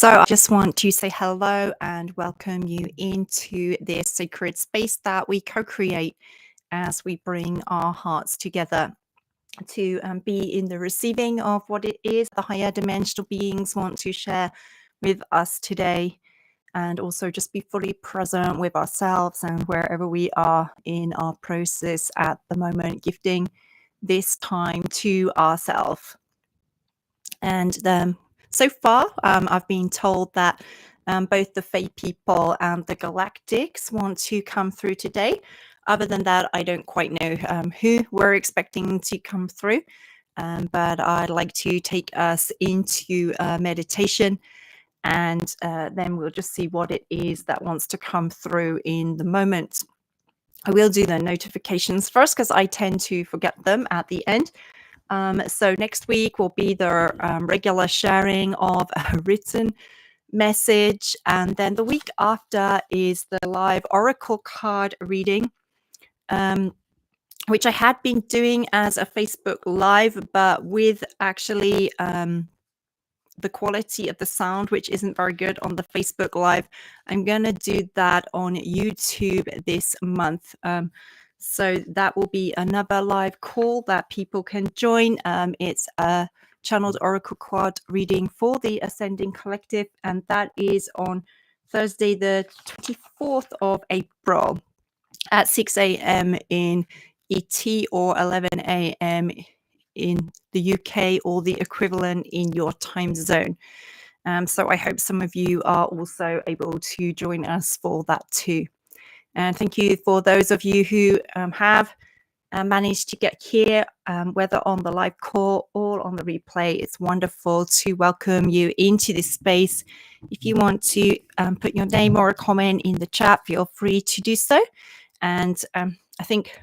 So I just want to say hello and welcome you into this sacred space that we co-create as we bring our hearts together to be in the receiving of what it is the higher dimensional beings want to share with us today, and also just be fully present with ourselves and wherever we are in our process at the moment, gifting this time to ourselves. And so far, I've been told that both the Fae people and the Galactics want to come through today. Other than that, I don't quite know who we're expecting to come through. But I'd like to take us into meditation, and then we'll just see what it is that wants to come through in the moment. I will do the notifications first because I tend to forget them at the end. So next week will be the regular sharing of a written message. And then the week after is the live oracle card reading, which I had been doing as a Facebook Live, but with actually the quality of the sound, which isn't very good on the Facebook Live. I'm going to do that on YouTube this month. So that will be another live call that people can join. It's a channeled oracle card reading for the Ascending Collective, and that is on Thursday, the 24th of April at 6 a.m. in ET or 11 a.m. in the UK or the equivalent in your time zone. So I hope some of you are also able to join us for that too. And thank you for those of you who have managed to get here, whether on the live call or on the replay. It's wonderful to welcome you into this space. If you want to put your name or a comment in the chat, feel free to do so. And I think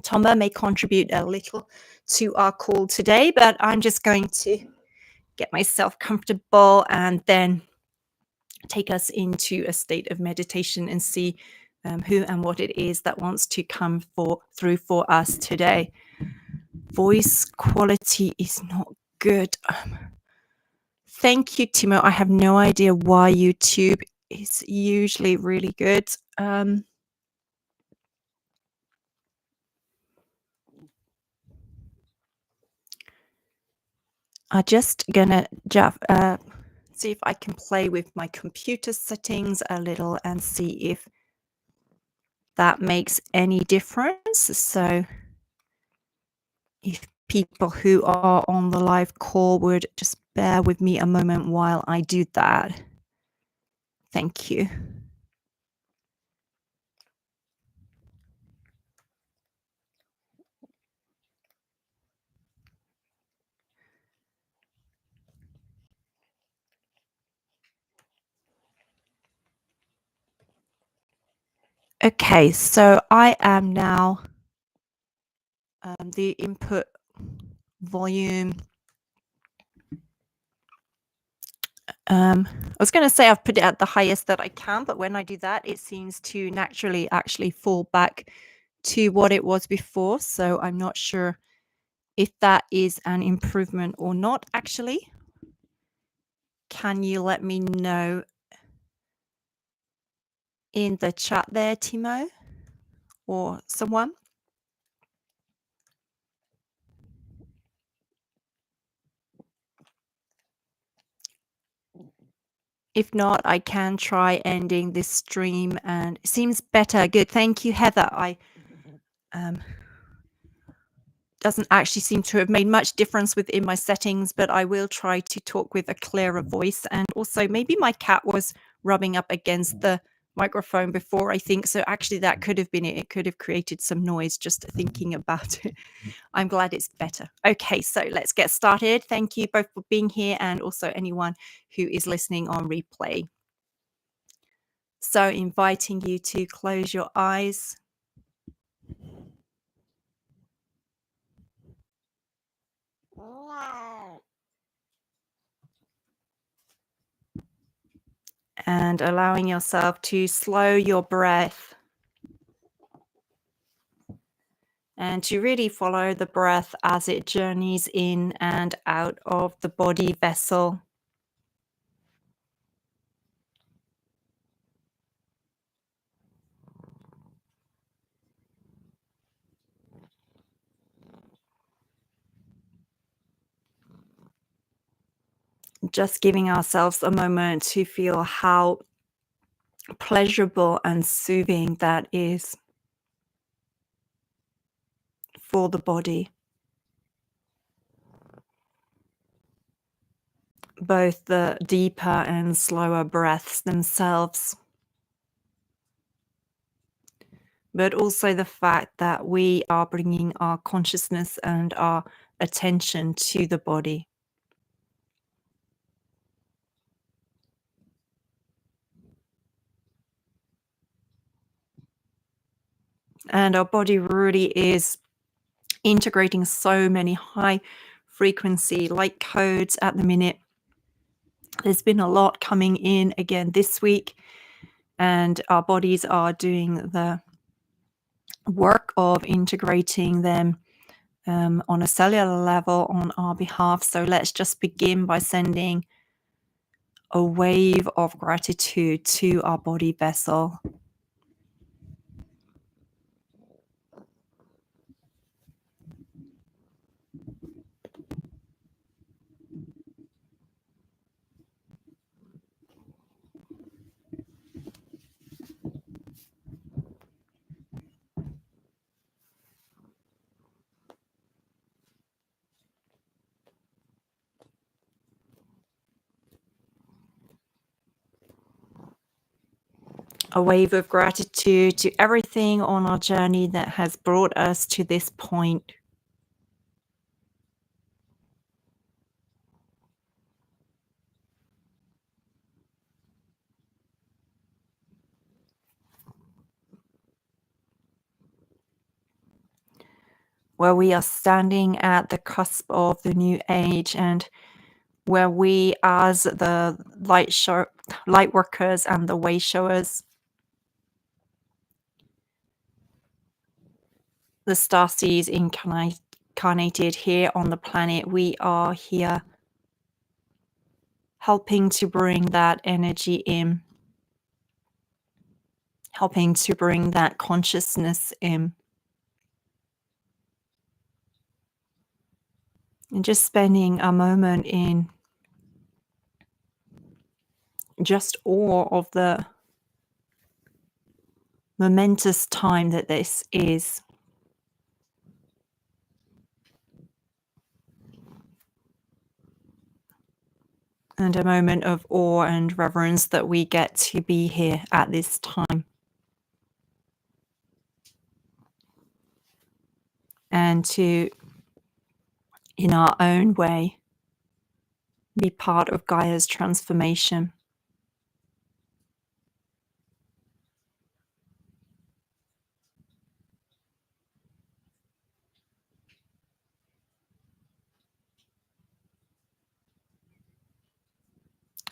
Toma may contribute a little to our call today, but I'm just going to get myself comfortable and then take us into a state of meditation and see who and what it is that wants to come through for us today. Voice quality is not good. Thank you, Timo. I have no idea why YouTube is usually really good. I'm just gonna see if I can play with my computer settings a little and see if that makes any difference. So if people who are on the live call would just bear with me a moment while I do that. Thank you. Okay, so I am now the input volume. I was going to say I've put it at the highest that I can, but when I do that, it seems to naturally actually fall back to what it was before. So I'm not sure if that is an improvement or not, actually. Can you let me know in the chat there, Timo, or someone? If not, I can try ending this stream, and it seems better. Good. Thank you, Heather. I doesn't actually seem to have made much difference within my settings, but I will try to talk with a clearer voice. And also maybe my cat was rubbing up against the microphone before, I think. So actually that could have been it. It could have created some noise just thinking about it. I'm glad it's better. Okay, so let's get started. Thank you both for being here and also anyone who is listening on replay. So inviting you to close your eyes. And allowing yourself to slow your breath and to really follow the breath as it journeys in and out of the body vessel. Just giving ourselves a moment to feel how pleasurable and soothing that is for the body. Both the deeper and slower breaths themselves, but also the fact that we are bringing our consciousness and our attention to the body. And our body really is integrating so many high frequency light codes at the minute. There's been a lot coming in again this week, and our bodies are doing the work of integrating them on a cellular level on our behalf. So let's just begin by sending a wave of gratitude to our body vessel. A wave of gratitude to everything on our journey that has brought us to this point. Where we are standing at the cusp of the new age, and where we, as the light workers and the way showers, the starseeds incarnated here on the planet, we are here helping to bring that energy in, helping to bring that consciousness in. And just spending a moment in just awe of the momentous time that this is. And a moment of awe and reverence that we get to be here at this time. And to, in our own way, be part of Gaia's transformation.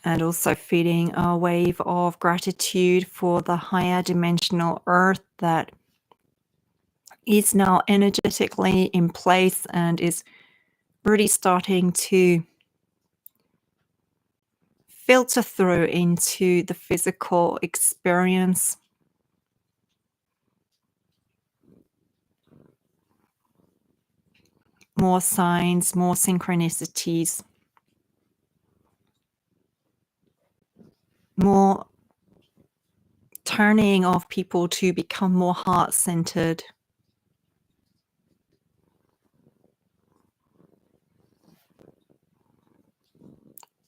And also feeling a wave of gratitude for the higher dimensional earth that is now energetically in place and is really starting to filter through into the physical experience. More signs, more synchronicities, more turning of people to become more heart-centered,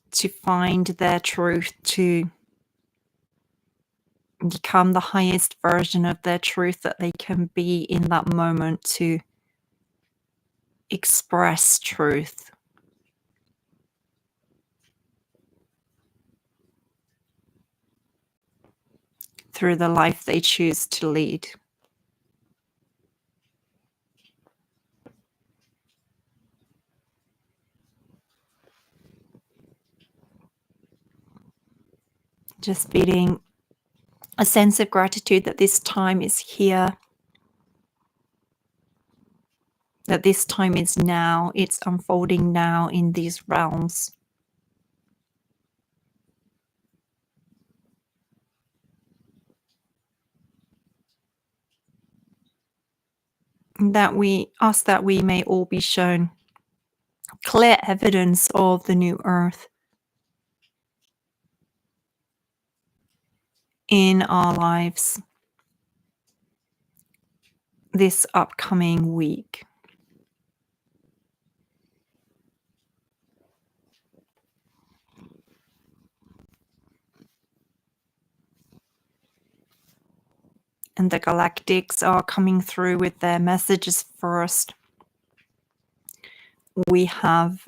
to find their truth, to become the highest version of their truth that they can be in that moment, to express truth. Through the life they choose to lead. Just feeling a sense of gratitude that this time is here, that this time is now, it's unfolding now in these realms. That we ask that we may all be shown clear evidence of the new earth, in our lives this upcoming week. And the galactics are coming through with their messages first. We have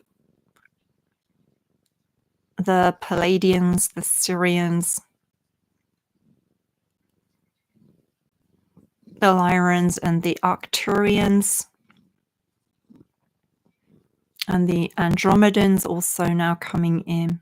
the Palladians, the Syrians, the Lyrans, and the Arcturians, and the Andromedans also now coming in.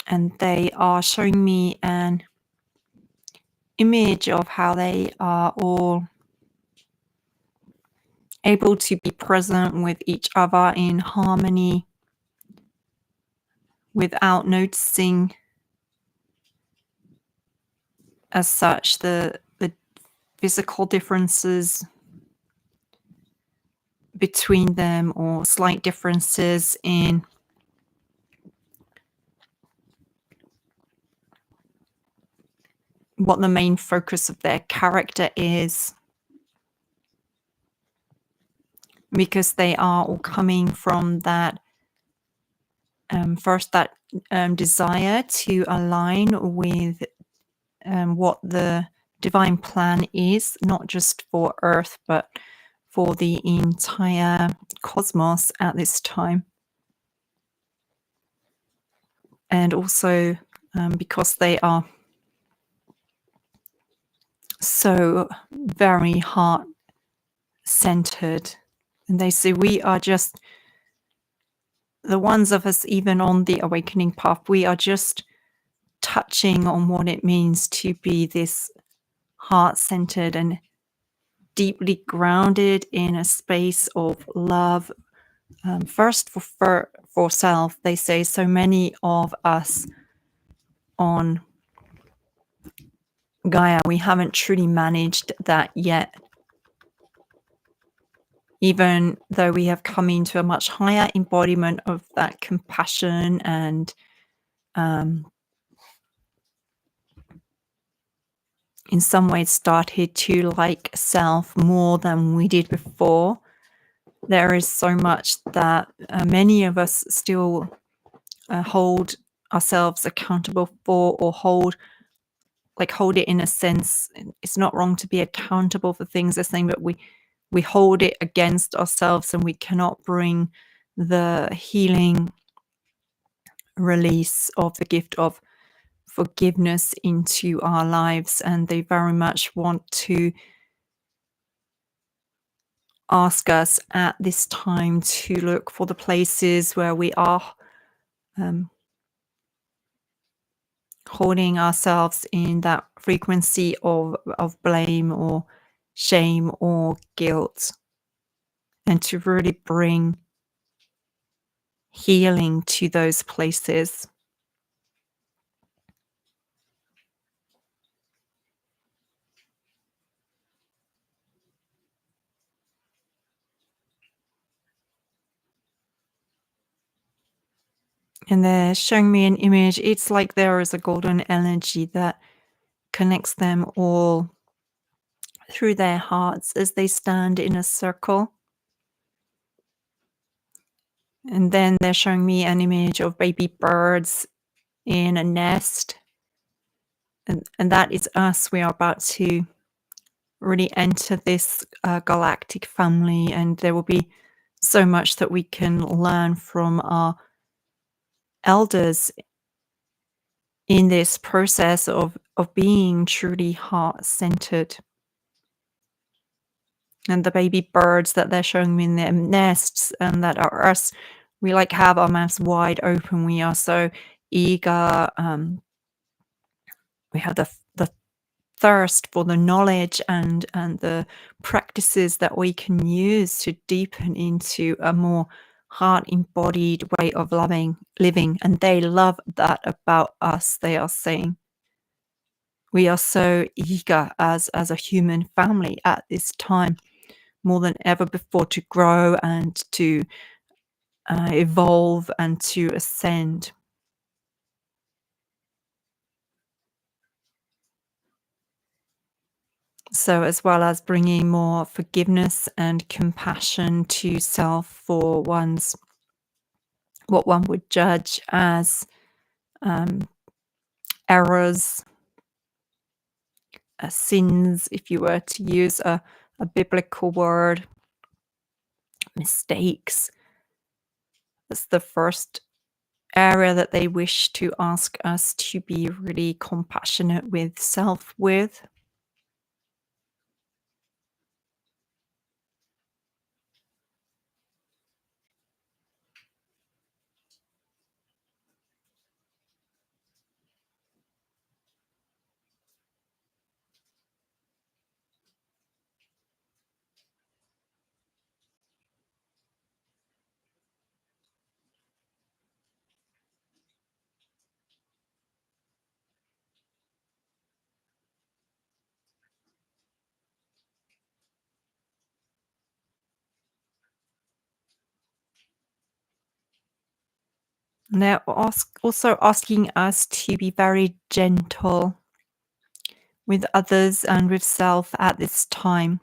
And they are showing me an image of how they are all able to be present with each other in harmony without noticing as such the physical differences between them, or slight differences in what the main focus of their character is, because they are all coming from that first that desire to align with what the divine plan is, not just for Earth but for the entire cosmos at this time. And also because they are so very heart-centered, and they say we are just the ones of us, even on the awakening path, we are just touching on what it means to be this heart-centered and deeply grounded in a space of love. First for self, they say so many of us on Gaia, we haven't truly managed that yet. Even though we have come into a much higher embodiment of that compassion and in some ways started to like self more than we did before, there is so much that many of us still hold ourselves accountable for, or hold it in a sense. It's not wrong to be accountable for things they're saying, but we hold it against ourselves, and we cannot bring the healing release of the gift of forgiveness into our lives. And they very much want to ask us at this time to look for the places where we are holding ourselves in that frequency of blame or shame or guilt, and to really bring healing to those places. And they're showing me an image. It's like there is a golden energy that connects them all through their hearts as they stand in a circle. And then they're showing me an image of baby birds in a nest. And that is us. We are about to really enter this galactic family, and there will be so much that we can learn from our elders in this process of being truly heart-centered. And the baby birds that they're showing me in their nests, and that are us, we like have our mouths wide open. We are so eager. We have the thirst for the knowledge and the practices that we can use to deepen into a more heart-embodied way of living. And they love that about us, they are saying. We are so eager as a human family at this time, more than ever before, to grow and to evolve and to ascend. So, as well as bringing more forgiveness and compassion to self for one's what one would judge as um, errors, sins, if you were to use a biblical word, mistakes. That's the first area that they wish to ask us to be really compassionate with self with. And they're also asking us to be very gentle with others and with self at this time.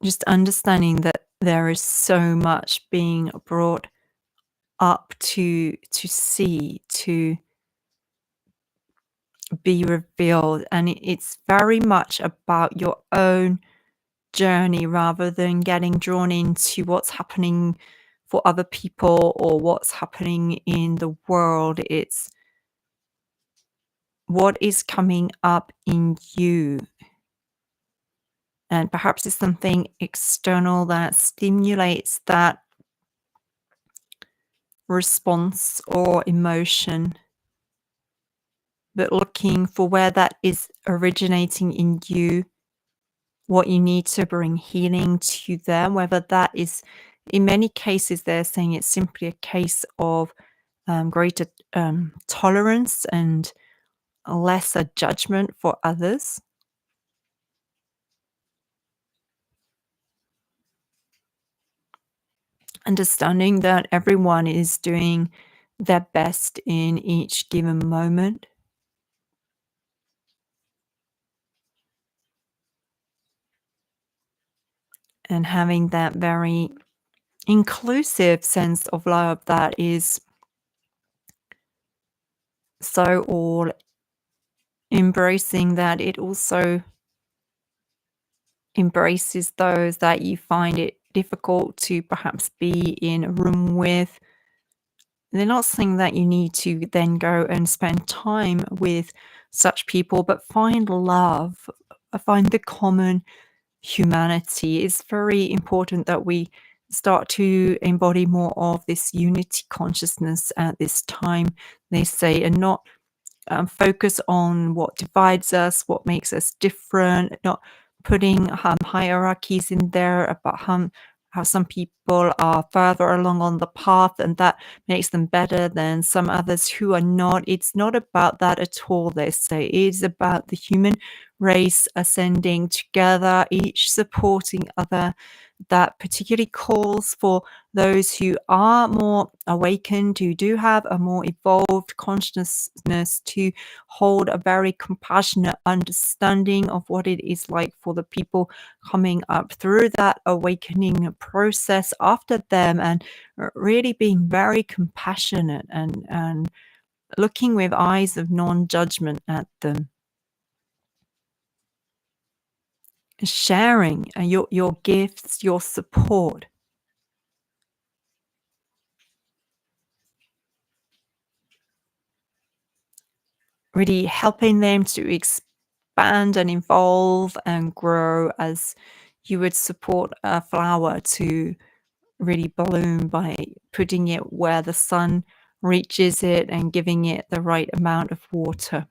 Just understanding that there is so much being brought up to see, to be revealed, and it's very much about your own journey rather than getting drawn into what's happening for other people or what's happening in the world. It's what is coming up in you. And perhaps it's something external that stimulates that response or emotion, but looking for where that is originating in you, what you need to bring healing to them, whether that is, in many cases, they're saying it's simply a case of greater tolerance and lesser judgment for others. Understanding that everyone is doing their best in each given moment, and having that very inclusive sense of love that is so all embracing, that it also embraces those that you find it difficult to perhaps be in a room with. They're not saying that you need to then go and spend time with such people, but find love, find the common humanity. It's very important that we start to embody more of this unity consciousness at this time, they say, and not focus on what divides us, what makes us different, not putting hierarchies in there about how some people are further along on the path and that makes them better than some others who are not. It's not about that at all, they say. It is about the human race ascending together, each supporting other. That particularly calls for those who are more awakened, who do have a more evolved consciousness, to hold a very compassionate understanding of what it is like for the people coming up through that awakening process after them, and really being very compassionate and looking with eyes of non-judgment at them. Sharing your gifts, your support. Really helping them to expand and evolve and grow as you would support a flower to really bloom by putting it where the sun reaches it and giving it the right amount of water.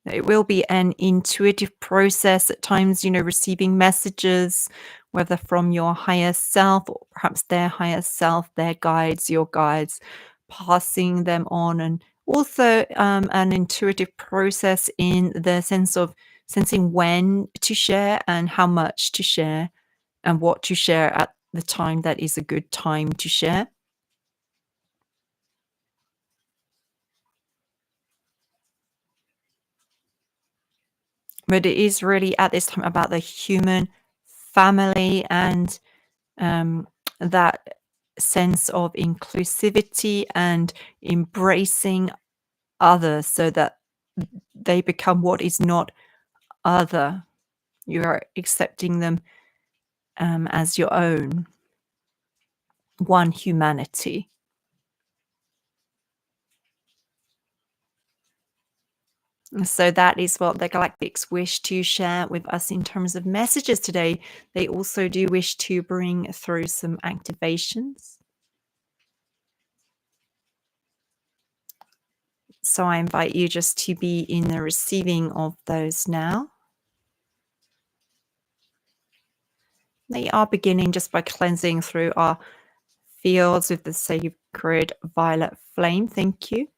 It will be an intuitive process at times, receiving messages, whether from your higher self or perhaps their higher self, their guides, your guides, passing them on and Also, an intuitive process in the sense of sensing when to share and how much to share and what to share at the time that is a good time to share. But it is really at this time about the human family and um, that sense of inclusivity and embracing others so that they become what is not other. You are accepting them as your own, one humanity. So that is what the Galactics wish to share with us in terms of messages today. They also do wish to bring through some activations. So I invite you just to be in the receiving of those now. They are beginning just by cleansing through our fields with the sacred violet flame. Thank you.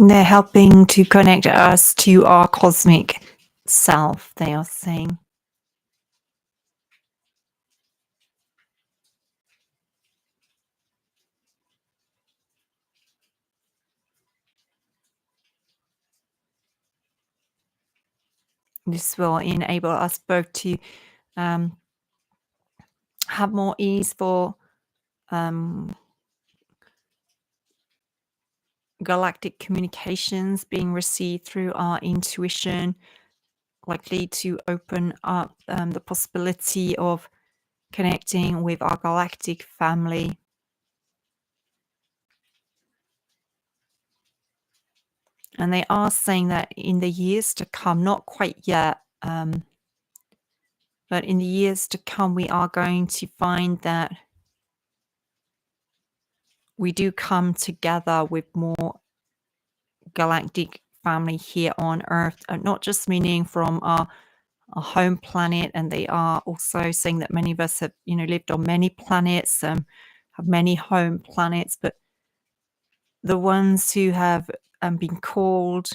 They're helping to connect us to our cosmic self, they are saying. This will enable us both to have more ease for galactic communications being received through our intuition, likely to open up the possibility of connecting with our galactic family. And they are saying that in the years to come, not quite yet, but in the years to come, we are going to find that we do come together with more galactic family here on Earth, not just meaning from our home planet, and they are also saying that many of us have, lived on many planets, have many home planets, but the ones who have been called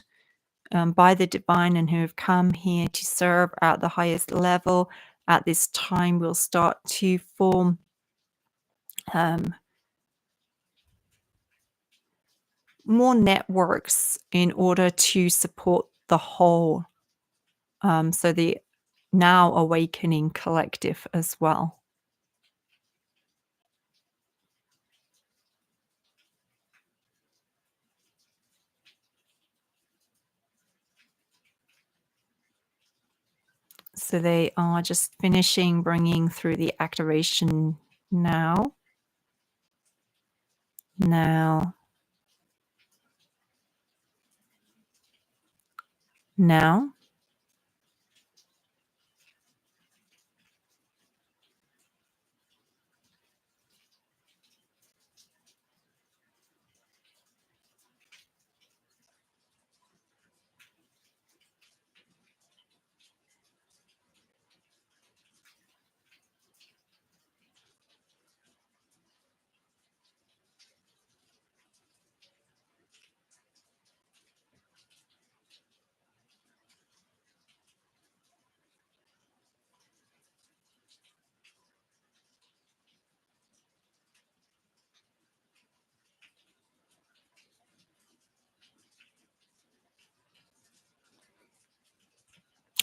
by the divine and who have come here to serve at the highest level at this time will start to form more networks in order to support the whole. So the now awakening collective as well. So they are just finishing bringing through the activation now. Now. Now.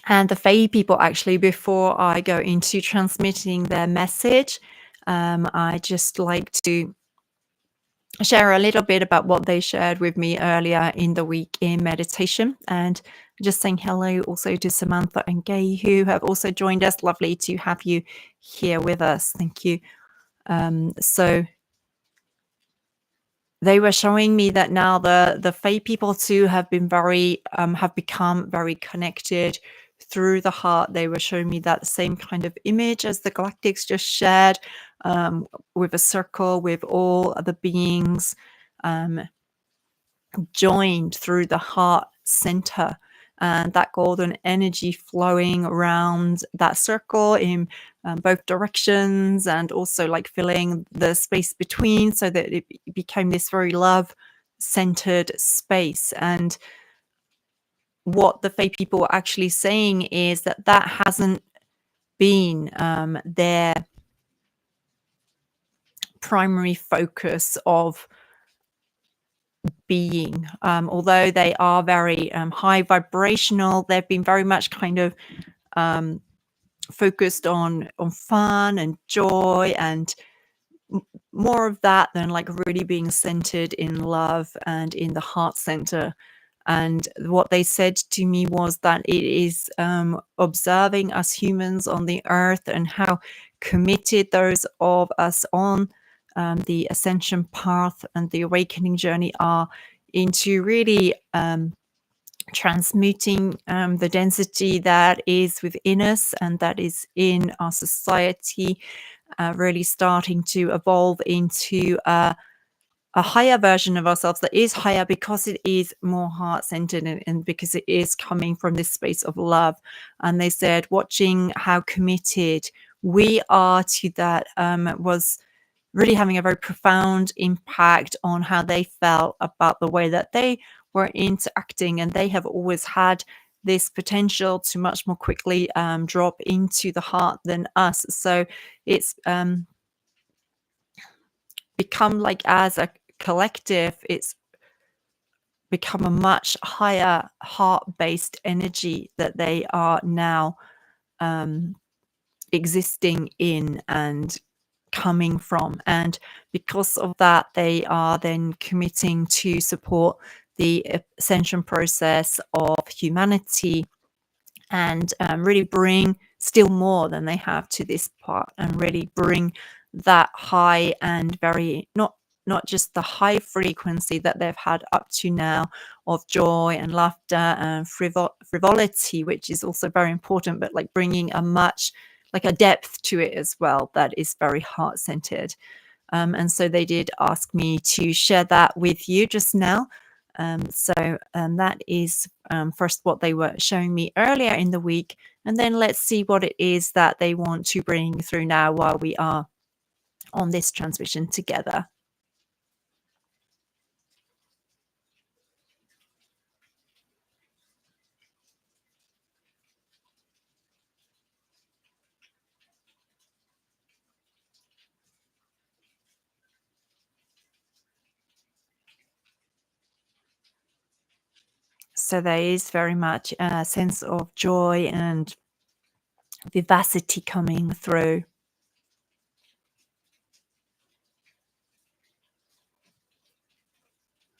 And the Fae people, actually, before I go into transmitting their message, I just like to share a little bit about what they shared with me earlier in the week in meditation, and just saying hello also to Samantha and Gay, who have also joined us. Lovely to have you here with us. Thank you. So they were showing me that now the Fae people too have become very connected through the heart. They were showing me that same kind of image as the Galactics just shared, with a circle with all other beings, um, joined through the heart center, and that golden energy flowing around that circle in both directions, and also like filling the space between, so that it became this very love centered space. And what the Fae people were actually saying is that that hasn't been their primary focus of being. Although they are very high vibrational, they've been very much kind of focused on fun and joy, and more of that than like really being centered in love and in the heart center. And what they said to me was that it is observing us humans on the earth and how committed those of us on the ascension path and the awakening journey are into really transmuting the density that is within us and that is in our society, really starting to evolve into a higher version of ourselves that is higher because it is more heart-centered, and because it is coming from this space of love. And they said watching how committed we are to that was really having a very profound impact on how they felt about the way that they were interacting. And they have always had this potential to much more quickly drop into the heart than us. So it's become like, as a collective, it's become a much higher heart-based energy that they are now existing in and coming from. And because of that, they are then committing to support the ascension process of humanity, and really bring still more than they have to this part, and really bring that high and very not just the high frequency that they've had up to now of joy and laughter and frivolity, which is also very important, but like bringing a much like a depth to it as well that is very heart centered. And so they did ask me to share that with you just now. So that is first what they were showing me earlier in the week, and then let's see what it is that they want to bring through now while we are on this transmission together. So there is very much a sense of joy and vivacity coming through.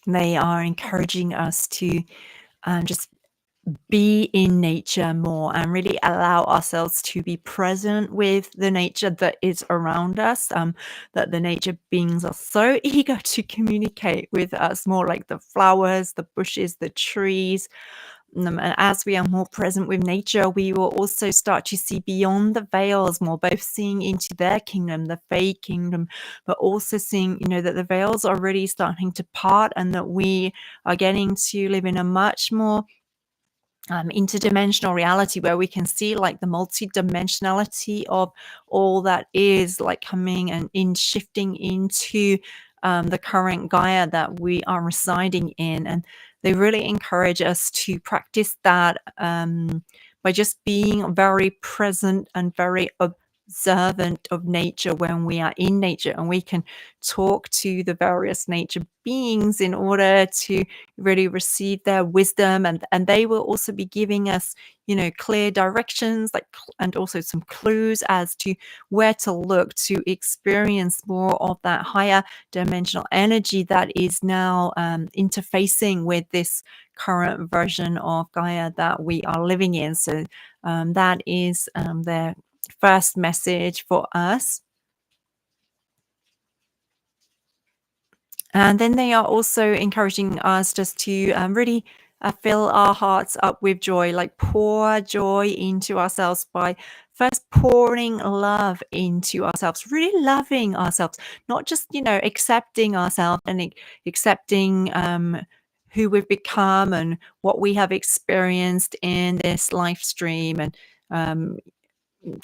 They are encouraging us to just be in nature more and really allow ourselves to be present with the nature that is around us, that the nature beings are so eager to communicate with us more, like the flowers, the bushes, the trees. And as we are more present with nature, we will also start to see beyond the veils more, both seeing into their kingdom, the Fae kingdom, but also seeing, that the veils are really starting to part, and that we are getting to live in a much more interdimensional reality, where we can see like the multi-dimensionality of all that is like coming and in shifting into the current Gaia that we are residing in. And they really encourage us to practice that by just being very present and very servant of nature when we are in nature, and we can talk to the various nature beings in order to really receive their wisdom, and they will also be giving us, clear directions, like and also some clues as to where to look to experience more of that higher dimensional energy that is now interfacing with this current version of Gaia that we are living in. So that is their first message for us. And then they are also encouraging us just to really fill our hearts up with joy, like pour joy into ourselves by first pouring love into ourselves, really loving ourselves, not just, accepting ourselves and accepting who we've become and what we have experienced in this life stream, and um,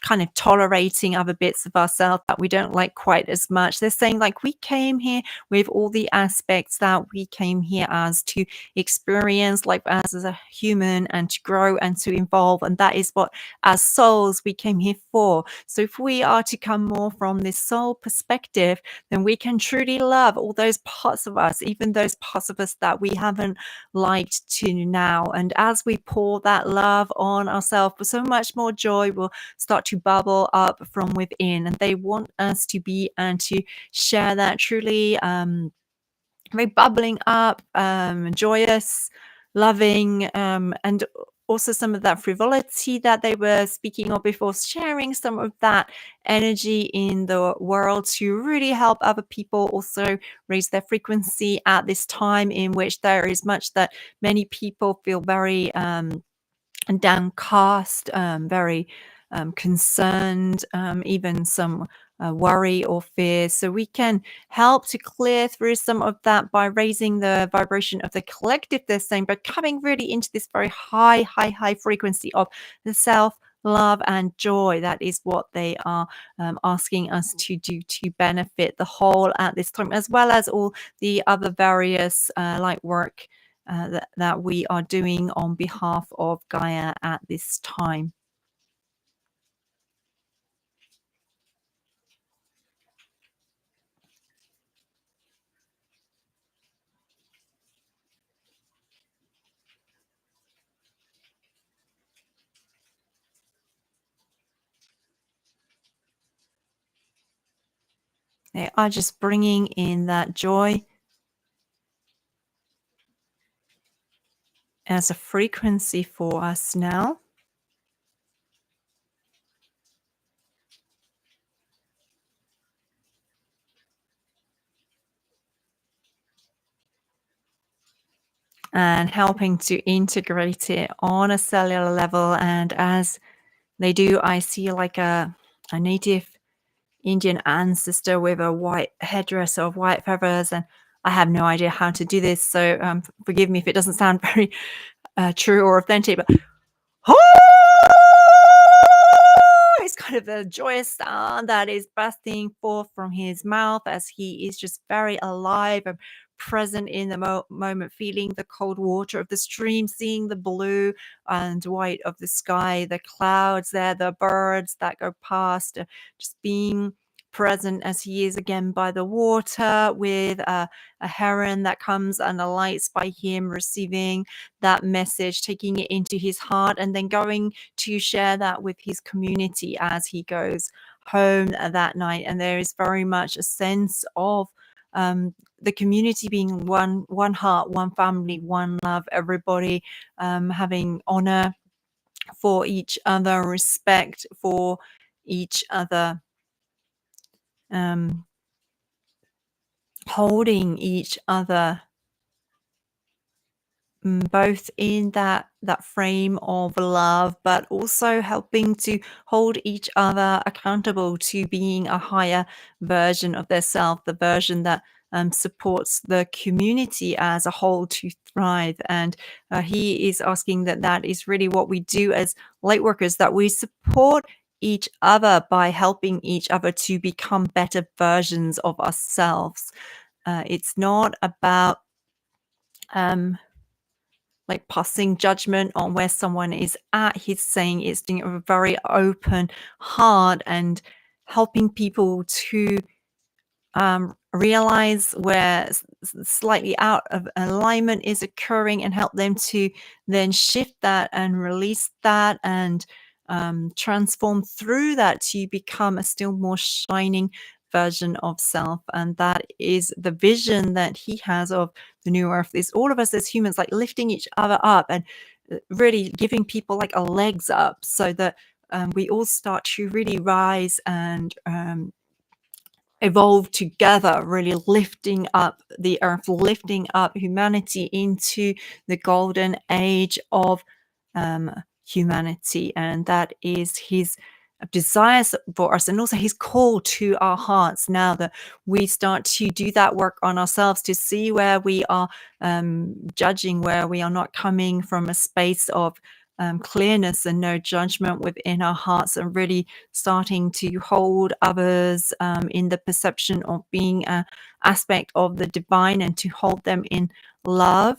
kind of tolerating other bits of ourselves that we don't like quite as much. They're saying, like, we came here with all the aspects that we came here as to experience life as a human and to grow and to evolve. And that is what, as souls, we came here for. So if we are to come more from this soul perspective, then we can truly love all those parts of us, even those parts of us that we haven't liked to now. And as we pour that love on ourselves, so much more joy will start to bubble up from within, and they want us to be and to share that truly very bubbling up, joyous, loving, and also some of that frivolity that they were speaking of before, sharing some of that energy in the world to really help other people also raise their frequency at this time in which there is much that many people feel very and downcast, very concerned, even some worry or fear. So we can help to clear through some of that by raising the vibration of the collective, they're saying, but coming really into this very high, high, high frequency of the self. Love and joy. That is what they are asking us to do to benefit the whole at this time, as well as all the other various light work that we are doing on behalf of Gaia at this time. They are just bringing in that joy as a frequency for us now. And helping to integrate it on a cellular level. And as they do, I see like a native Indian ancestor with a white headdress of white feathers, and I have no idea how to do this, so forgive me if it doesn't sound very true or authentic, but it's kind of a joyous sound that is bursting forth from his mouth as he is just very alive and present in the moment, feeling the cold water of the stream, seeing the blue and white of the sky, the clouds there, the birds that go past, just being present as he is again by the water with a heron that comes and alights by him, receiving that message, taking it into his heart, and then going to share that with his community as he goes home that night. And there is very much a sense of the community being one heart, one family, one love, everybody having honor for each other, respect for each other, um, holding each other, both in that frame of love, but also helping to hold each other accountable to being a higher version of their self, the version that supports the community as a whole to thrive. And he is asking that is really what we do as light workers, that we support each other by helping each other to become better versions of ourselves. It's not about like passing judgment on where someone is at. He's saying it's doing it with a very open heart and helping people to realize where slightly out of alignment is occurring and help them to then shift that and release that and transform through that to become a still more shining version of self. And that is the vision that he has of the new earth, is all of us as humans like lifting each other up and really giving people like a legs up so that we all start to really rise and evolve together, really lifting up the earth, lifting up humanity into the golden age of humanity. And that is his desires for us, and also his call to our hearts. Now that we start to do that work on ourselves, to see where we are judging, where we are not coming from a space of clearness and no judgment within our hearts, and really starting to hold others in the perception of being an aspect of the divine and to hold them in love.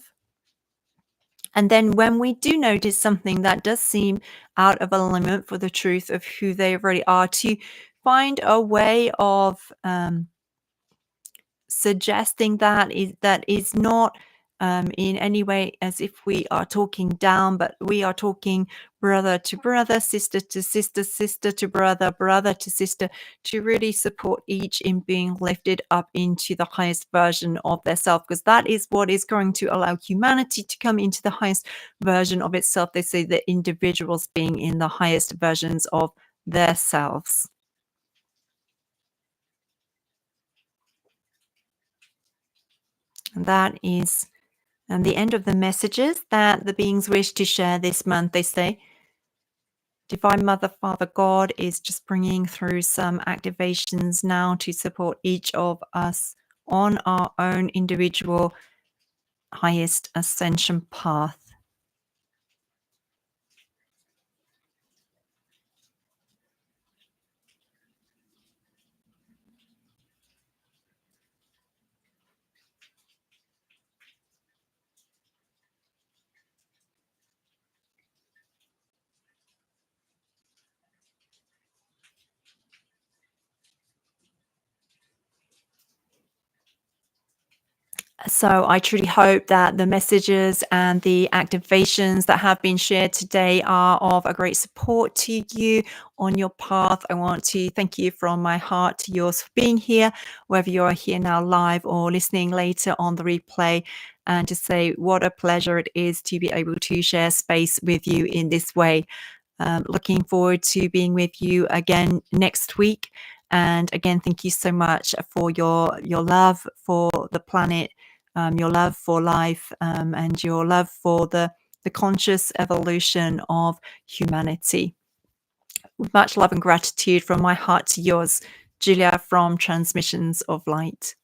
And then when we do notice something that does seem out of alignment for the truth of who they really are, to find a way of suggesting that is not in any way as if we are talking down, but we are talking brother to brother, sister to sister, sister to brother, brother to sister, to really support each in being lifted up into the highest version of their self, because that is what is going to allow humanity to come into the highest version of itself. They say that individuals being in the highest versions of their selves. And that is the end of the messages that the beings wish to share this month. They say Divine Mother, Father God is just bringing through some activations now to support each of us on our own individual highest ascension path. So I truly hope that the messages and the activations that have been shared today are of a great support to you on your path. I want to thank you from my heart to yours for being here, whether you're here now live or listening later on the replay, and to say what a pleasure it is to be able to share space with you in this way. Looking forward to being with you again next week. And again, thank you so much for your love for the planet, your love for life, and your love for the conscious evolution of humanity. With much love and gratitude from my heart to yours, Julia from Transmissions of Light.